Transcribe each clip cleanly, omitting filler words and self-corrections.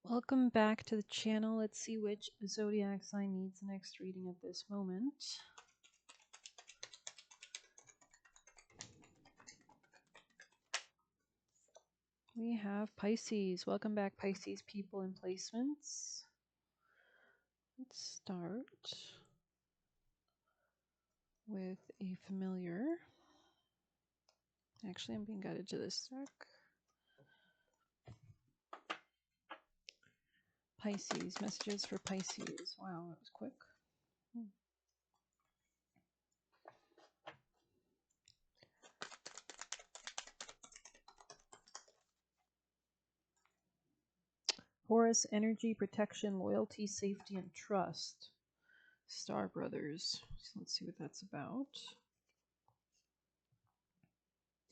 Welcome back to the channel. Let's see which zodiac sign needs the next reading at this moment. We have Pisces. Welcome back, Pisces people and placements. Let's start with a familiar. Actually, I'm being guided to this deck. Pisces. Messages for Pisces. Wow, that was quick. Taurus, energy, protection, loyalty, safety, and trust. Star Brothers. So let's see what that's about.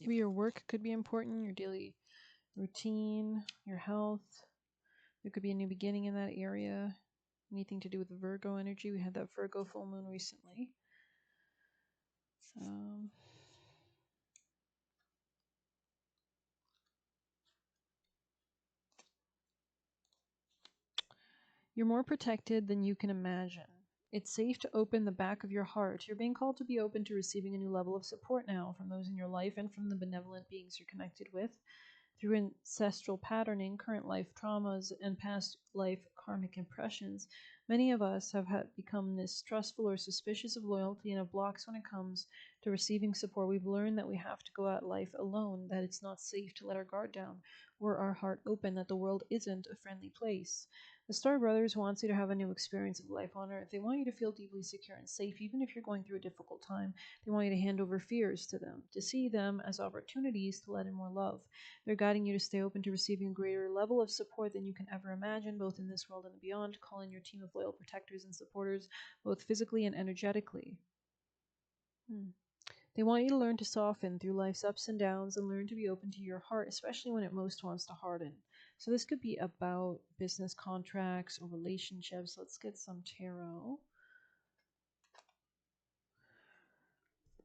Maybe your work could be important, your daily routine, your health. There could be a new beginning in that area. Anything to do with the Virgo energy. We had that Virgo full moon recently. You're more protected than you can imagine. It's safe to open the back of your heart. You're being called to be open to receiving a new level of support now from those in your life and from the benevolent beings you're connected with. Through ancestral patterning, current life traumas, and past life karmic impressions, many of us have become mistrustful or suspicious of loyalty and have blocks when it comes to receiving support. We've learned that we have to go out life alone, that it's not safe to let our guard down or our heart open, that the world isn't a friendly place. The Star Brothers wants you to have a new experience of life on Earth. They want you to feel deeply secure and safe, even if you're going through a difficult time. They want you to hand over fears to them, to see them as opportunities to let in more love. They're guiding you to stay open to receiving a greater level of support than you can ever imagine, both in this world and beyond. Call in your team of loyal protectors and supporters, both physically and energetically. They want you to learn to soften through life's ups and downs and learn to be open to your heart, especially when it most wants to harden. So this could be about business contracts or relationships. Let's get some tarot.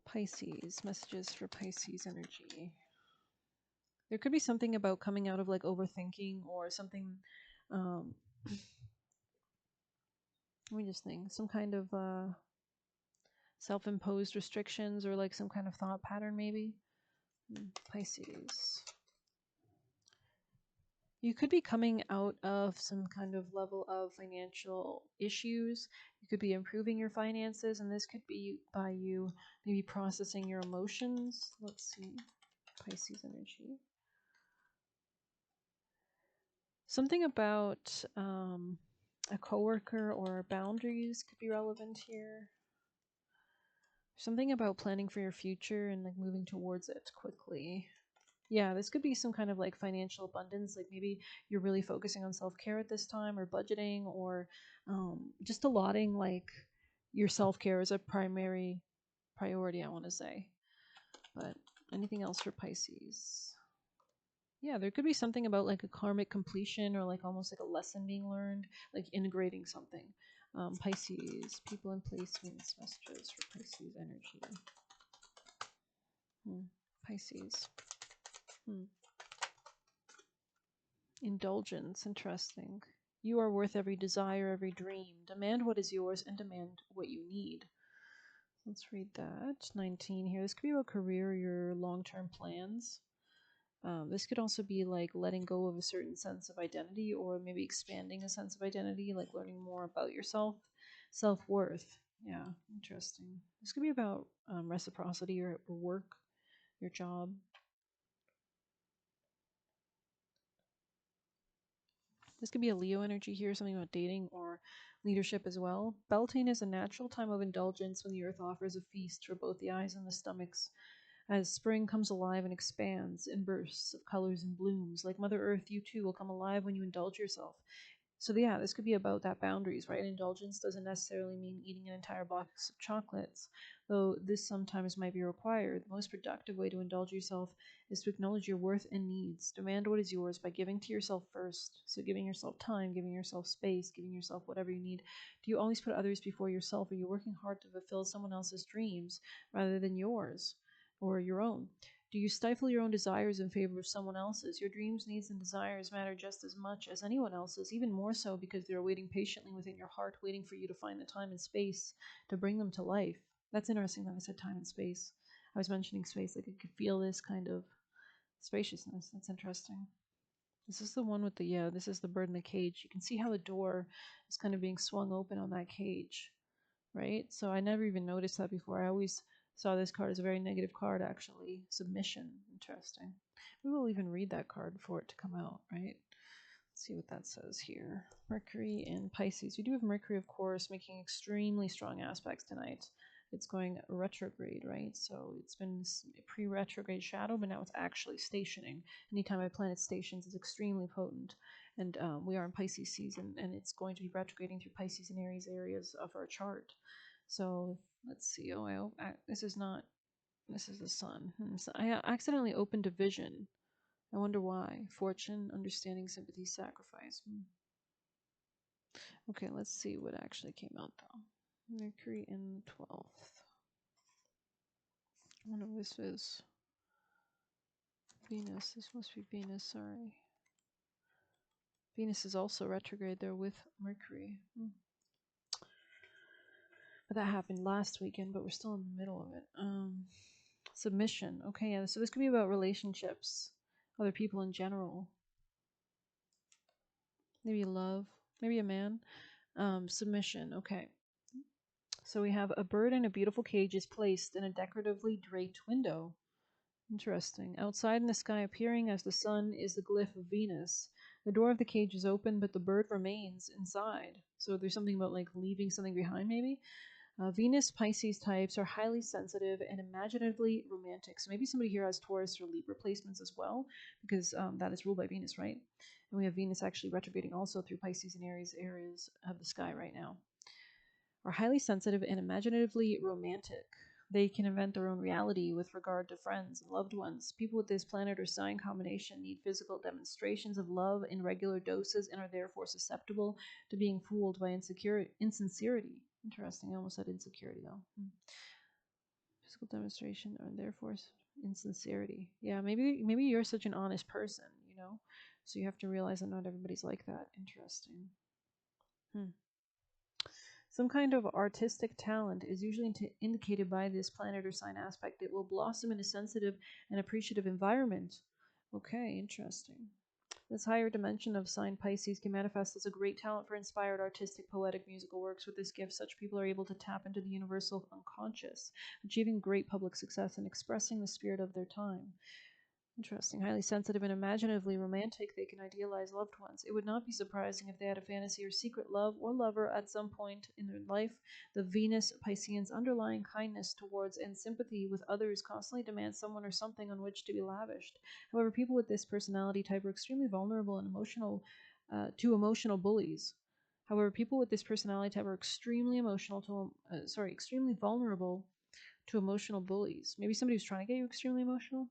Pisces, messages for Pisces energy. There could be something about coming out of like overthinking or something. Let me just think. Some kind of self-imposed restrictions or like some kind of thought pattern maybe. Pisces. You could be coming out of some kind of level of financial issues. You could be improving your finances, and this could be by you maybe processing your emotions. Let's see. Pisces energy. Something about a coworker or boundaries could be relevant here. Something about planning for your future and like moving towards it quickly. Yeah, this could be some kind of like financial abundance. Like maybe you're really focusing on self-care at this time, or budgeting, or just allotting like your self-care as a primary priority, I want to say. But anything else for Pisces? Yeah, there could be something about like a karmic completion or like almost like a lesson being learned, like integrating something. Pisces, people and placements, messages for Pisces energy. Pisces. Indulgence, interesting. You are worth every desire, every dream. Demand what is yours and demand what you need. Let's read that. 19 here. This could be about career, your long-term plans. This could also be like letting go of a certain sense of identity, or maybe expanding a sense of identity, like learning more about yourself, self-worth. Yeah, interesting. This could be about reciprocity, your work, your job. This could be a Leo energy here, something about dating or leadership as well. Beltane is a natural time of indulgence when the earth offers a feast for both the eyes and the stomachs. As spring comes alive and expands in bursts of colors and blooms, like Mother Earth, you too will come alive when you indulge yourself. So yeah, this could be about that boundaries, right? Indulgence doesn't necessarily mean eating an entire box of chocolates, though this sometimes might be required. The most productive way to indulge yourself is to acknowledge your worth and needs. Demand what is yours by giving to yourself first. So giving yourself time, giving yourself space, giving yourself whatever you need. Do you always put others before yourself? Are you working hard to fulfill someone else's dreams rather than yours or your own? Do you stifle your own desires in favor of someone else's? Your dreams, needs, and desires matter just as much as anyone else's, even more so because they're waiting patiently within your heart, waiting for you to find the time and space to bring them to life. That's interesting that I said time and space. I was mentioning space, like I could feel this kind of spaciousness. That's interesting. This is the one with the, yeah, this is the bird in the cage. You can see how the door is kind of being swung open on that cage, right? So I never even noticed that before. I always saw this card as a very negative card, actually. Submission. Interesting. We will even read that card for it to come out, right? Let's see what that says here. Mercury in Pisces. We do have Mercury, of course, making extremely strong aspects tonight. It's going retrograde, right? So it's been pre-retrograde shadow, but now it's actually stationing. Anytime a planet stations, it's extremely potent. And we are in Pisces season, and it's going to be retrograding through Pisces and Aries areas of our chart. So let's see. Oh, this is not. This is the sun. So I accidentally opened a vision. I wonder why. Fortune, understanding, sympathy, sacrifice. Okay, let's see what actually came out though. Mercury in the 12th. Oh no, this is Venus. This must be Venus, sorry. Venus is also retrograde there with Mercury. But that happened last weekend, but we're still in the middle of it. Submission. Okay, yeah, so this could be about relationships, other people in general. Maybe love, maybe a man. Submission, okay. So we have a bird in a beautiful cage is placed in a decoratively draped window. Interesting. Outside in the sky, appearing as the sun, is the glyph of Venus. The door of the cage is open, but the bird remains inside. So there's something about like leaving something behind, maybe. Venus Pisces types are highly sensitive and imaginatively romantic. So maybe somebody here has Taurus or Libra placements as well, because that is ruled by Venus, right? And we have Venus actually retrograding also through Pisces and Aries areas of the sky right now. Are highly sensitive and imaginatively romantic. They can invent their own reality with regard to friends and loved ones. People with this planet or sign combination need physical demonstrations of love in regular doses and are therefore susceptible to being fooled by insincerity. Interesting. I almost said insecurity though. Physical demonstration and therefore insincerity. Yeah, maybe you're such an honest person, you know? So you have to realize that not everybody's like that. Interesting. Some kind of artistic talent is usually indicated by this planet or sign aspect. It will blossom in a sensitive and appreciative environment. Okay, interesting. This higher dimension of sign Pisces can manifest as a great talent for inspired, artistic, poetic, musical works. With this gift, such people are able to tap into the universal unconscious, achieving great public success and expressing the spirit of their time. Interesting. Highly sensitive and imaginatively romantic, they can idealize loved ones. It would not be surprising if they had a fantasy or secret love or lover at some point in their life. The Venus Pisceans' underlying kindness towards and sympathy with others constantly demands someone or something on which to be lavished. However, people with this personality type are extremely vulnerable and to emotional bullies. However, people with this personality type are extremely vulnerable to emotional bullies. Maybe somebody who's trying to get you extremely emotional.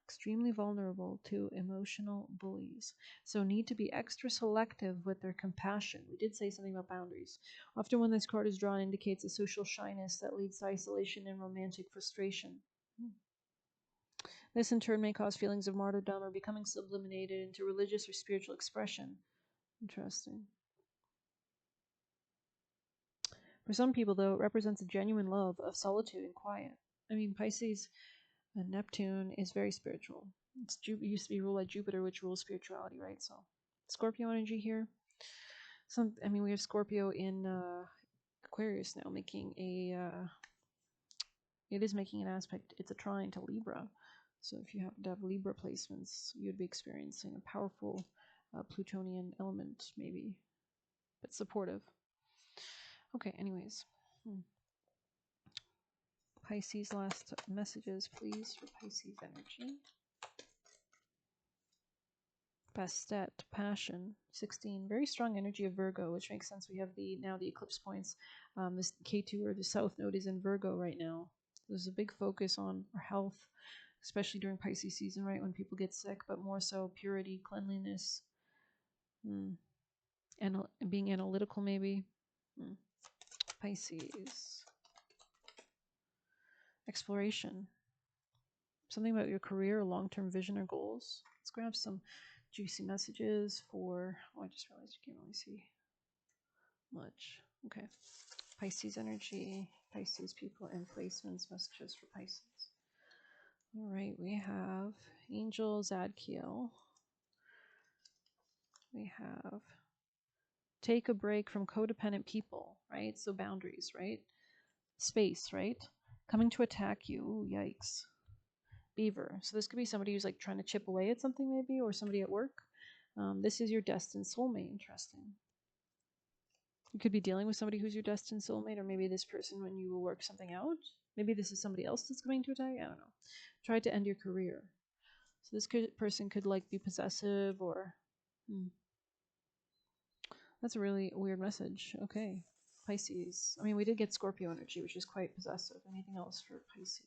Extremely vulnerable to emotional bullies, so need to be extra selective with their compassion. We did say something about boundaries. Often when this card is drawn, indicates a social shyness that leads to isolation and romantic frustration. This in turn may cause feelings of martyrdom or becoming sublimated into religious or spiritual expression. Interesting. For some people, though, it represents a genuine love of solitude and quiet. I mean, Pisces and Neptune is very spiritual. It used to be ruled by Jupiter, which rules spirituality, right? So, Scorpio energy here. We have Scorpio in Aquarius now, making it is making an aspect. It's a trine to Libra. So, if you happen to have Libra placements, you'd be experiencing a powerful Plutonian element, maybe, but supportive. Okay, anyways. Pisces, last messages, please, for Pisces energy. Bastet, passion, 16, very strong energy of Virgo, which makes sense. We have the eclipse points. This K2 or the South Node is in Virgo right now. There's a big focus on our health, especially during Pisces season, right, when people get sick, but more so purity, cleanliness, and being analytical maybe. Pisces. Exploration. Something about your career or long-term vision or goals. Let's grab some juicy messages for, oh, I just realized you can't really see much. Okay. Pisces energy, Pisces people and placements, messages for Pisces. All right, we have Angel Zadkiel. We have take a break from codependent people, right? So boundaries, right? Space, right? Coming to attack you. Ooh, yikes. Beaver. So this could be somebody who's like trying to chip away at something maybe, or somebody at work. This is your destined soulmate. Interesting. You could be dealing with somebody who's your destined soulmate, or maybe this person when you will work something out. Maybe this is somebody else that's coming to attack. I don't know. Try to end your career. So this person could like be possessive or... That's a really weird message. Okay. Pisces. I mean, we did get Scorpio energy, which is quite possessive. Anything else for Pisces?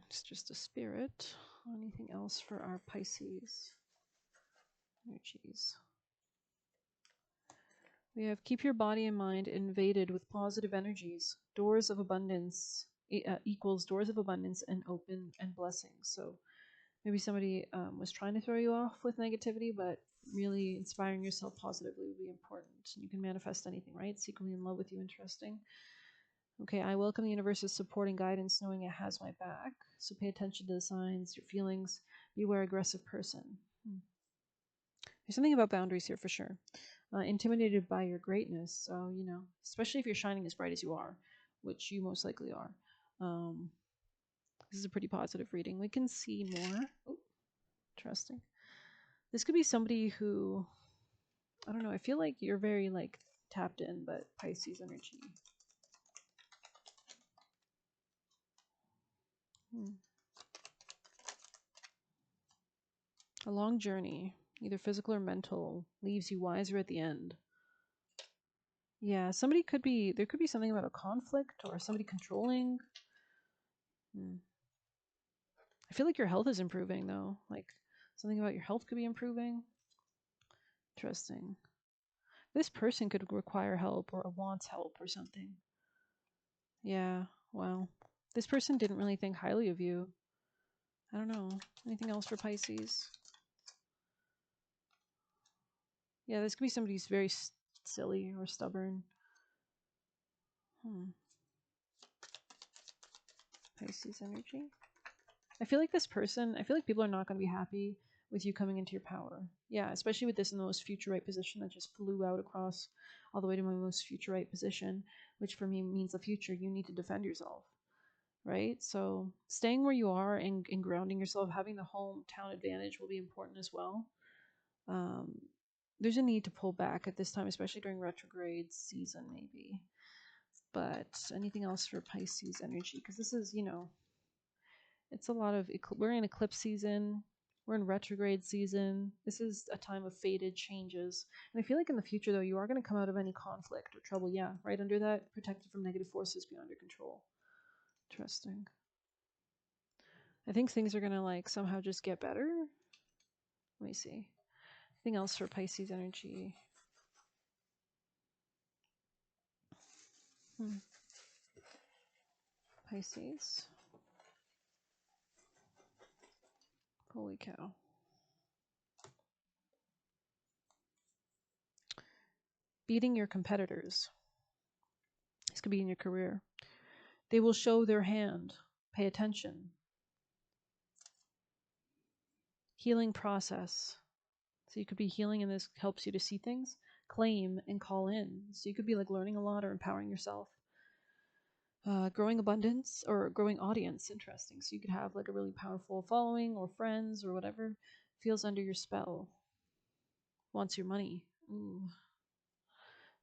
It's just a spirit. Anything else for our Pisces energies? We have keep your body and mind invaded with positive energies. Doors of abundance equals doors of abundance and open and blessings. So maybe somebody was trying to throw you off with negativity, but really inspiring yourself positively would be important. You can manifest anything, right? Secretly in love with you, interesting. Okay, I welcome the universe's support and guidance, knowing it has my back. So pay attention to the signs, your feelings. Beware aggressive person. There's something about boundaries here for sure. Intimidated by your greatness. So, you know, especially if you're shining as bright as you are, which you most likely are. This is a pretty positive reading. We can see more. Oh, interesting. This could be somebody who, I don't know, I feel like you're very like tapped in, but Pisces energy. A long journey, either physical or mental, leaves you wiser at the end. Yeah, somebody could be, there could be something about a conflict or somebody controlling. I feel like your health is improving though. Like something about your health could be improving. Interesting. This person could require help or wants help or something. Yeah, wow. This person didn't really think highly of you. I don't know. Anything else for Pisces? Yeah, this could be somebody who's very silly or stubborn. Pisces energy. I feel like this person, I feel like people are not going to be happy with you coming into your power. Yeah, especially with this in the most future right position that just flew out across all the way to my most future right position, which for me means the future. You need to defend yourself, right? So staying where you are and grounding yourself, having the hometown advantage will be important as well. There's a need to pull back at this time, especially during retrograde season, maybe. But anything else for Pisces energy? Because this is, you know, it's a lot of, we're in eclipse season, we're in retrograde season. This is a time of fated changes. And I feel like in the future, though, you are going to come out of any conflict or trouble. Yeah, right under that, protected from negative forces beyond your control. Interesting. I think things are going to like somehow just get better. Let me see. Anything else for Pisces energy? Pisces. Holy cow. Beating your competitors. This could be in your career. They will show their hand. Pay attention. Healing process. So you could be healing and this helps you to see things. Claim and call in. So you could be like learning a lot or empowering yourself. Growing abundance or growing audience. Interesting. So you could have like a really powerful following or friends or whatever feels under your spell. Wants your money. Ooh.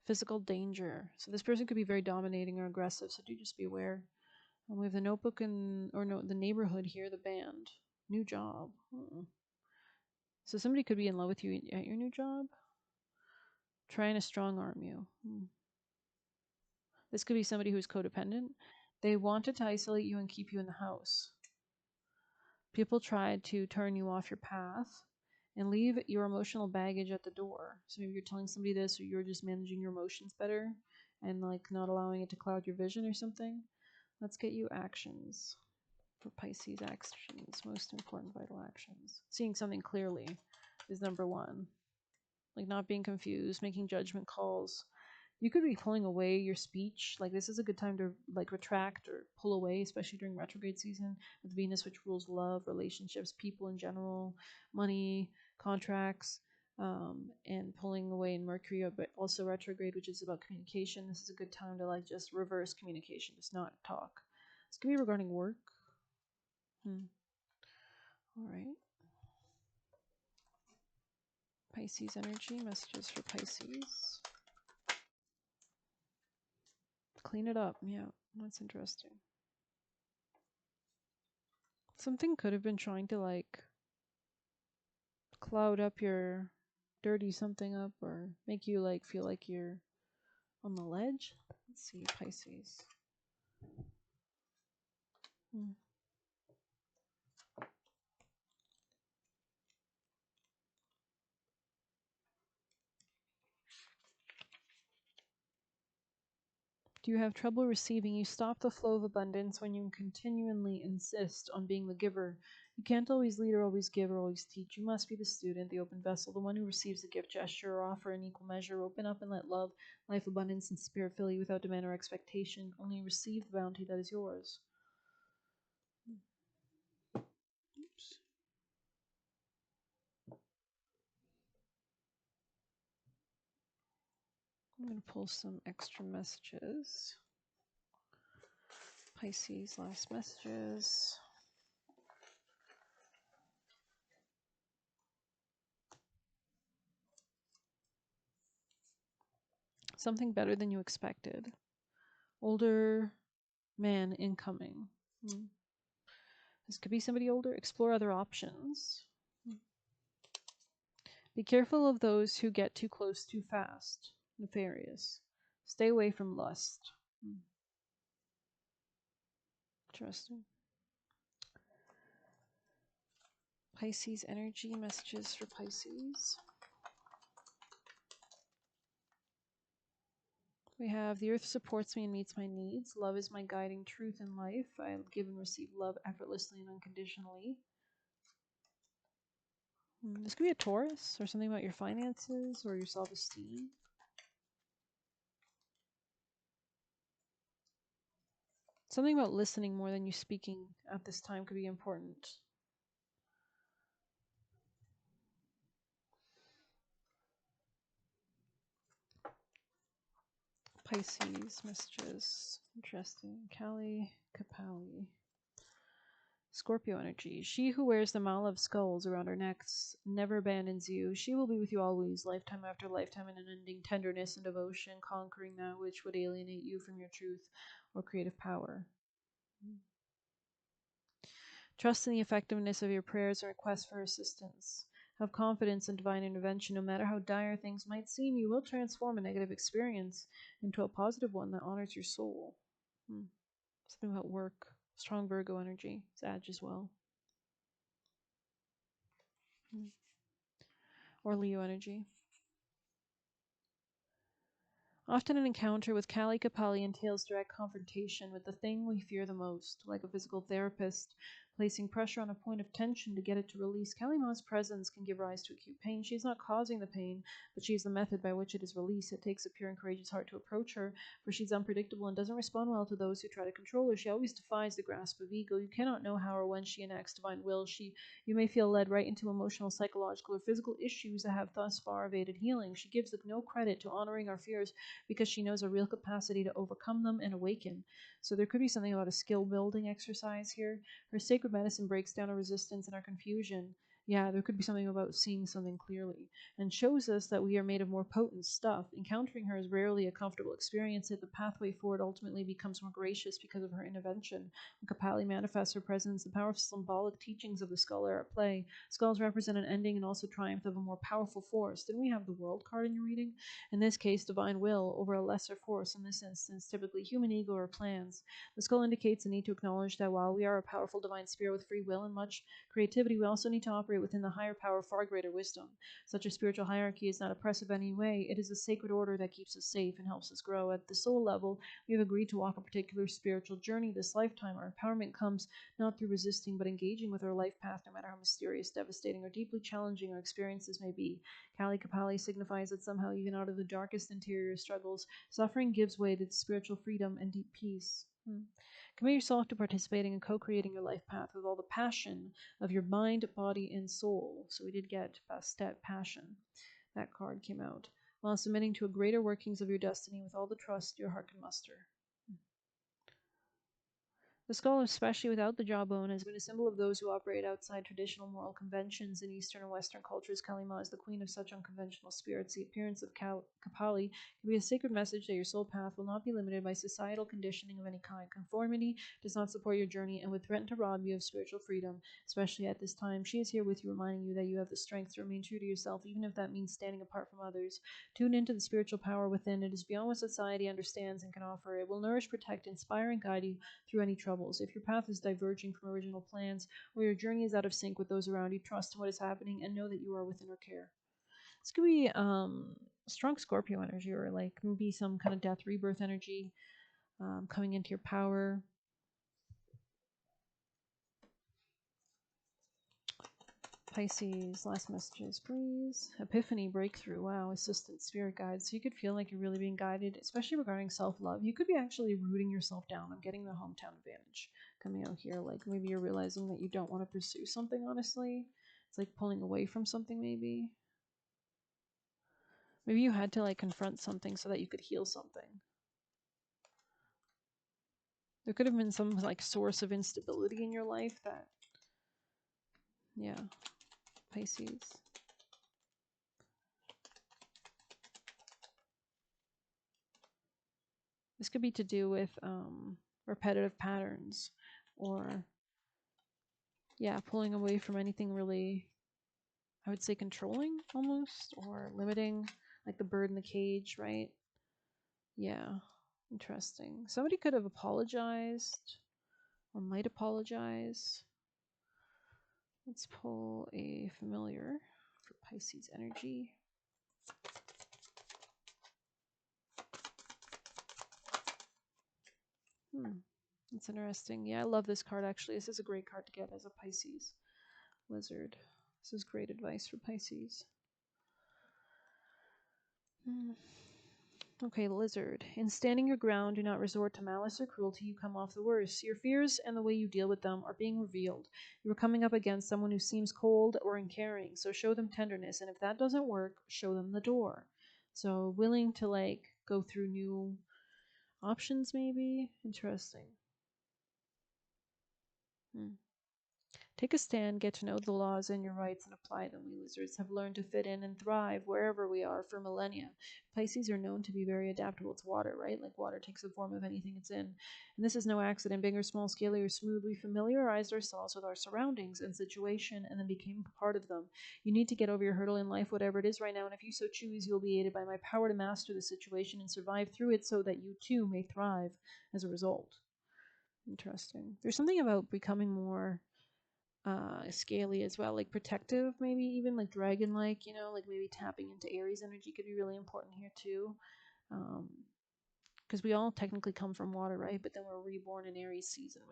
Physical danger. So this person could be very dominating or aggressive. So do just be aware. And we have the notebook and, or no, the neighborhood here, the band. New job. So somebody could be in love with you at your new job. Trying to strong arm you. This could be somebody who's codependent. They wanted to isolate you and keep you in the house. People tried to turn you off your path and leave your emotional baggage at the door. So maybe you're telling somebody this, or you're just managing your emotions better and like not allowing it to cloud your vision or something. Let's get you actions for Pisces. Actions, most important vital actions. Seeing something clearly is number one. Like not being confused, making judgment calls. You could be pulling away your speech. Like this is a good time to like retract or pull away, especially during retrograde season with Venus, which rules love, relationships, people in general, money, contracts, and pulling away in Mercury, but also retrograde, which is about communication. This is a good time to like just reverse communication, just not talk. This could be regarding work. All right. Pisces energy, messages for Pisces. Clean it up. Yeah, that's interesting. Something could have been trying to like cloud up your dirty something up or make you like feel like you're on the ledge. Let's see, Pisces. Hmm. Do you have trouble receiving? You stop the flow of abundance when you continually insist on being the giver. You can't always lead or always give or always teach. You must be the student, the open vessel, the one who receives the gift, gesture, or offer in equal measure. Open up and let love, life, abundance, and spirit fill you without demand or expectation. Only receive the bounty that is yours. Oops. I'm going to pull some extra messages. Pisces, last messages. Something better than you expected. Older man incoming. This could be somebody older. Explore other options. Be careful of those who get too close too fast. Nefarious. Stay away from lust. Interesting. Pisces energy, messages for Pisces. We have the earth supports me and meets my needs. Love is my guiding truth in life. I give and receive love effortlessly and unconditionally. This could be a Taurus or something about your finances or your self-esteem. Something about listening more than you speaking at this time could be important. Pisces messages. Interesting. Kali Kapali. Scorpio energy. She who wears the mala of skulls around her necks never abandons you. She will be with you always, lifetime after lifetime, in unending tenderness and devotion, conquering that which would alienate you from your truth or creative power. Trust in the effectiveness of your prayers and requests for assistance. Have confidence in divine intervention. No matter how dire things might seem, you will transform a negative experience into a positive one that honors your soul. Something about work. Strong Virgo energy. Sag as well. Or Leo energy. Often an encounter with Kali Kapali entails direct confrontation with the thing we fear the most, like a physical therapist placing pressure on a point of tension to get it to release. Kali Ma's presence can give rise to acute pain. She is not causing the pain, but she is the method by which it is released. It takes a pure and courageous heart to approach her, for she is unpredictable and doesn't respond well to those who try to control her. She always defies the grasp of ego. You cannot know how or when she enacts divine will. You may feel led right into emotional, psychological, or physical issues that have thus far evaded healing. She gives no credit to honoring our fears because she knows a real capacity to overcome them and awaken. So there could be something about a skill building exercise here. Her sacred medicine breaks down our resistance and our confusion. Yeah, there could be something about seeing something clearly and shows us that we are made of more potent stuff. Encountering her is rarely a comfortable experience, yet the pathway forward ultimately becomes more gracious because of her intervention. When Kapali manifests her presence, the powerful symbolic teachings of the skull are at play. Skulls represent an ending and also triumph of a more powerful force. Didn't we have the world card in your reading? In this case, divine will over a lesser force, in this instance, typically human ego or plans. The skull indicates the need to acknowledge that while we are a powerful divine spirit with free will and much creativity, we also need to operate operate within the higher power, far greater wisdom. Such a spiritual hierarchy is not oppressive in any way. It is a sacred order that keeps us safe and helps us grow. At the soul level, we have agreed to walk a particular spiritual journey this lifetime. Our empowerment comes not through resisting, but engaging with our life path, no matter how mysterious, devastating, or deeply challenging our experiences may be. Kali Kapali signifies that somehow, even out of the darkest interior struggles, suffering gives way to spiritual freedom and deep peace. Commit yourself to participating and co-creating your life path with all the passion of your mind, body, and soul. So we did get Bastet Passion. That card came out. While submitting to a greater workings of your destiny with all the trust your heart can muster. The skull, especially without the jawbone, has been a symbol of those who operate outside traditional moral conventions. In Eastern and Western cultures, Kali Ma is the queen of such unconventional spirits. The appearance of Kapali can be a sacred message that your soul path will not be limited by societal conditioning of any kind. Conformity does not support your journey and would threaten to rob you of spiritual freedom, especially at this time. She is here with you, reminding you that you have the strength to remain true to yourself, even if that means standing apart from others. Tune into the spiritual power within. It is beyond what society understands and can offer. It will nourish, protect, inspire, and guide you through any troubles. If your path is diverging from original plans or your journey is out of sync with those around you, trust in what is happening and know that you are within her care. This could be strong Scorpio energy, or like maybe some kind of death rebirth energy coming into your power. Pisces, last messages, please. Epiphany, breakthrough. Wow, assistant, spirit guides. So you could feel like you're really being guided, especially regarding self-love. You could be actually rooting yourself down. I'm getting the hometown advantage coming out here. Like maybe you're realizing that you don't want to pursue something, honestly. It's like pulling away from something, maybe. Maybe you had to like confront something so that you could heal something. There could have been some like source of instability in your life that, yeah, Pisces. This could be to do with repetitive patterns, or, yeah, pulling away from anything really, I would say controlling almost, or limiting, like the bird in the cage, right? Yeah, interesting. Somebody could have apologized or might apologize. Let's pull a familiar for Pisces energy. That's interesting. Yeah, I love this card actually. This is a great card to get as a Pisces lizard. This is great advice for Pisces. Okay, lizard. In standing your ground, do not resort to malice or cruelty. You come off the worst. Your fears and the way you deal with them are being revealed. You are coming up against someone who seems cold or uncaring, so show them tenderness. And if that doesn't work, show them the door. So willing to like go through new options, maybe. Interesting. Take a stand, get to know the laws and your rights, and apply them. We lizards have learned to fit in and thrive wherever we are for millennia. Pisces are known to be very adaptable to water, right? Like water takes the form of anything it's in. And this is no accident. Big or small, scaly or smooth, we familiarized ourselves with our surroundings and situation and then became part of them. You need to get over your hurdle in life, whatever it is right now, and if you so choose, you'll be aided by my power to master the situation and survive through it so that you too may thrive as a result. Interesting. There's something about becoming more scaly as well, like protective, maybe even like dragon like, you know, like maybe tapping into Aries energy could be really important here too, because we all technically come from water, right? But then we're reborn in Aries season.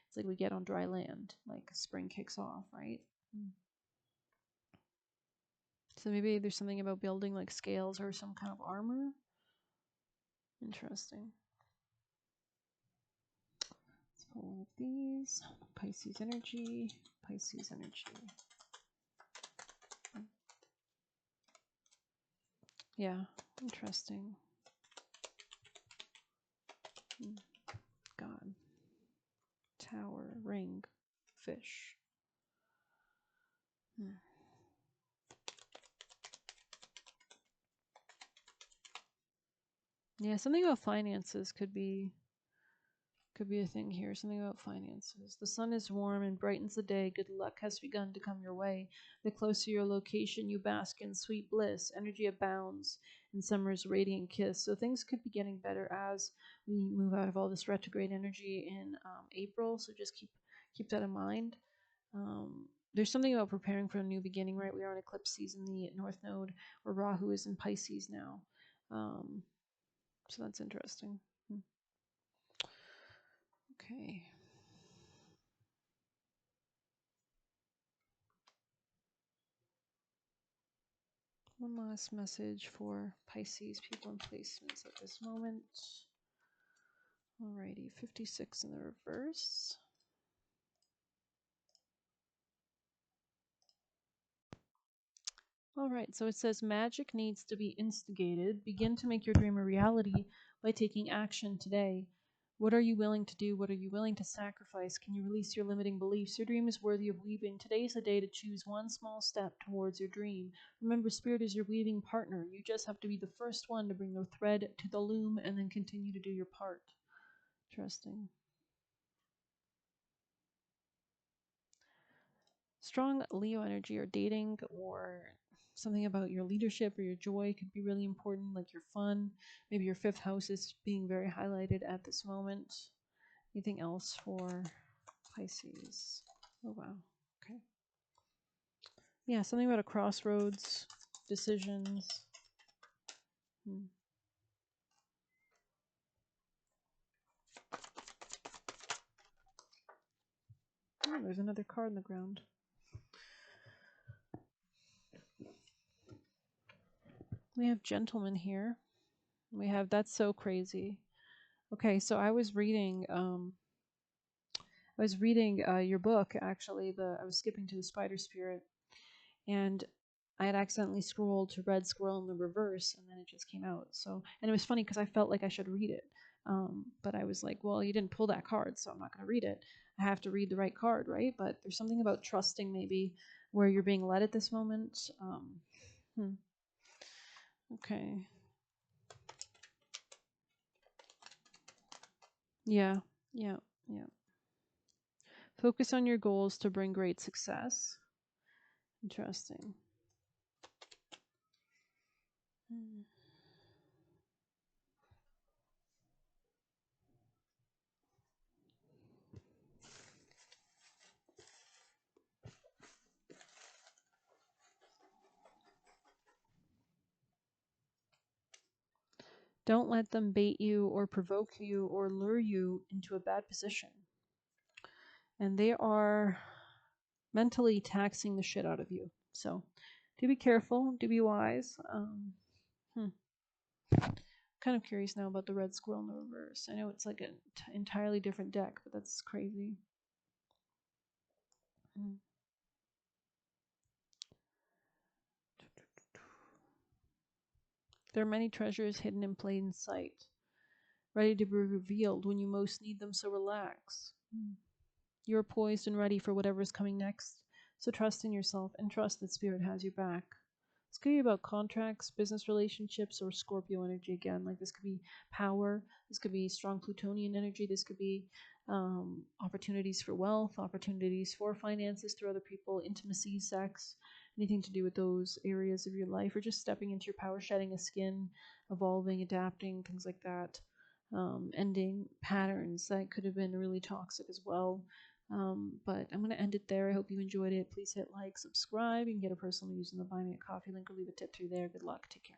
It's like we get on dry land, like spring kicks off, right? So maybe there's something about building like scales or some kind of armor. Interesting. Let's pull these. Pisces energy. Pisces energy. Yeah, interesting. God. Tower, ring, fish. Yeah, something about finances could be a thing here. Something about finances. The sun is warm and brightens the day. Good luck has begun to come your way. The closer your location, you bask in sweet bliss. Energy abounds in summer's radiant kiss. So things could be getting better as we move out of all this retrograde energy in April. So just keep that in mind. there's something about preparing for a new beginning, right? We are in eclipse season, the North Node, where Rahu is in Pisces now. So that's interesting. Okay. One last message for Pisces people and placements at this moment. Alrighty, 56 in the reverse. All right, so it says magic needs to be instigated. Begin to make your dream a reality by taking action today. What are you willing to do? What are you willing to sacrifice? Can you release your limiting beliefs? Your dream is worthy of weaving. Today is the day to choose one small step towards your dream. Remember, Spirit is your weaving partner. You just have to be the first one to bring the thread to the loom and then continue to do your part. Interesting. Strong Leo energy or dating or something about your leadership or your joy could be really important, like your fun. Maybe your fifth house is being very highlighted at this moment. Anything else for Pisces? Oh, wow. Okay. Yeah, something about a crossroads, decisions. Oh, there's another card in the ground. We have gentlemen here. We have, that's so crazy. Okay, so I was reading your book, actually. I was skipping to the spider spirit, and I had accidentally scrolled to red squirrel in the reverse, and then it just came out. So, and it was funny because I felt like I should read it, but I was like, well, you didn't pull that card, so I'm not going to read it. I have to read the right card, right? But there's something about trusting, maybe, where you're being led at this moment. Okay. Yeah, yeah, yeah. Focus on your goals to bring great success. Interesting. Don't let them bait you or provoke you or lure you into a bad position. And they are mentally taxing the shit out of you. So do be careful, do be wise. Kind of curious now about the red squirrel in the reverse. I know it's like an entirely different deck, but that's crazy. There are many treasures hidden in plain sight, ready to be revealed when you most need them, so relax. You're poised and ready for whatever is coming next, so trust in yourself and trust that Spirit has your back. This could be about contracts, business relationships, or Scorpio energy again. Like this could be power, this could be strong Plutonian energy, this could be opportunities for wealth, opportunities for finances through other people, intimacy, sex, anything to do with those areas of your life, or just stepping into your power, shedding a skin, evolving, adapting, things like that. Ending patterns that could have been really toxic as well. But I'm going to end it there. I hope you enjoyed it. Please hit like, subscribe. You can get a personal using the Buy Me a Coffee link or leave a tip through there. Good luck. Take care.